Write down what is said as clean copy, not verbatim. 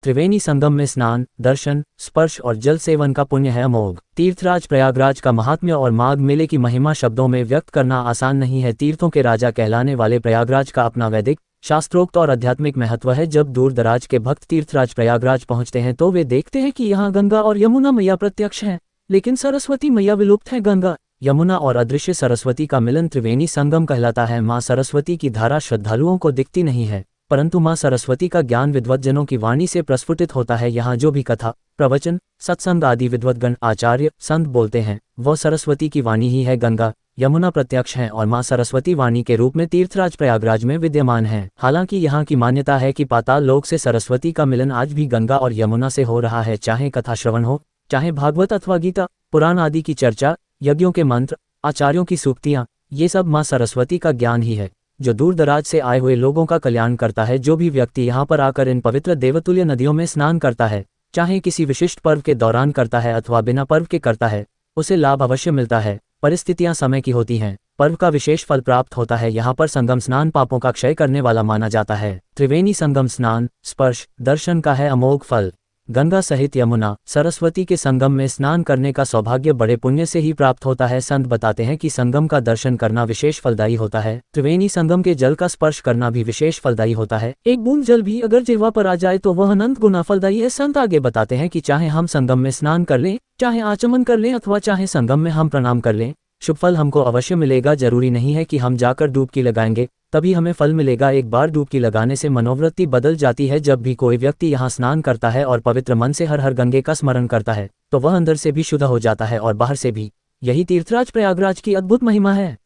त्रिवेणी संगम में स्नान, दर्शन, स्पर्श और जल सेवन का पुण्य है अमोघ। तीर्थराज प्रयागराज का महात्म्य और माघ मेले की महिमा शब्दों में व्यक्त करना आसान नहीं है। तीर्थों के राजा कहलाने वाले प्रयागराज का अपना वैदिक, शास्त्रोक्त और आध्यात्मिक महत्व है। जब दूर दराज के भक्त तीर्थराज प्रयागराज पहुंचते हैं तो वे देखते हैं कि यहाँ गंगा और यमुना मैया प्रत्यक्ष हैं, लेकिन सरस्वती मैया विलुप्त है। गंगा, यमुना और अदृश्य सरस्वती का मिलन त्रिवेणी संगम कहलाता है। माँ सरस्वती की धारा श्रद्धालुओं को दिखती नहीं है, परंतु माँ सरस्वती का ज्ञान विद्वज्जनों की वाणी से प्रस्फुटित होता है। यहाँ जो भी कथा, प्रवचन, सत्संग आदि विद्वद्गण, आचार्य, संत बोलते हैं, वह सरस्वती की वाणी ही है। गंगा, यमुना प्रत्यक्ष हैं और माँ सरस्वती वाणी के रूप में तीर्थराज प्रयागराज में विद्यमान हैं। हालांकि यहाँ की मान्यता है कि पाताल लोक से सरस्वती का मिलन आज भी गंगा और यमुना से हो रहा है। चाहे कथा श्रवण हो, चाहे भागवत अथवा गीता पुराण आदि की चर्चा, यज्ञों के मंत्र, आचार्यों की सूक्तियाँ, ये सब माँ सरस्वती का ज्ञान ही है जो दूर दराज से आए हुए लोगों का कल्याण करता है। जो भी व्यक्ति यहाँ पर आकर इन पवित्र देवतुल्य नदियों में स्नान करता है, चाहे किसी विशिष्ट पर्व के दौरान करता है अथवा बिना पर्व के करता है, उसे लाभ अवश्य मिलता है। परिस्थितियां समय की होती हैं, पर्व का विशेष फल प्राप्त होता है। यहाँ पर संगम स्नान पापों का क्षय करने वाला माना जाता है। त्रिवेणी संगम स्नान, स्पर्श, दर्शन का है अमोघ फल। गंगा सहित यमुना, सरस्वती के संगम में स्नान करने का सौभाग्य बड़े पुण्य से ही प्राप्त होता है। संत बताते हैं कि संगम का दर्शन करना विशेष फलदायी होता है। त्रिवेणी संगम के जल का स्पर्श करना भी विशेष फलदायी होता है। एक बूंद जल भी अगर जिह्वा पर आ जाए तो वह अनंत गुना फलदायी है। संत आगे बताते हैं कि चाहे हम संगम में स्नान कर लें, चाहे आचमन कर लें अथवा चाहे संगम में हम प्रणाम कर लें, शुभ फल हमको अवश्य मिलेगा। जरूरी नहीं है कि हम जाकर डुबकी लगाएंगे तभी हमें फल मिलेगा। एक बार डुबकी लगाने से मनोवृत्ति बदल जाती है। जब भी कोई व्यक्ति यहाँ स्नान करता है और पवित्र मन से हर हर गंगे का स्मरण करता है तो वह अंदर से भी शुद्ध हो जाता है और बाहर से भी। यही तीर्थराज प्रयागराज की अद्भुत महिमा है।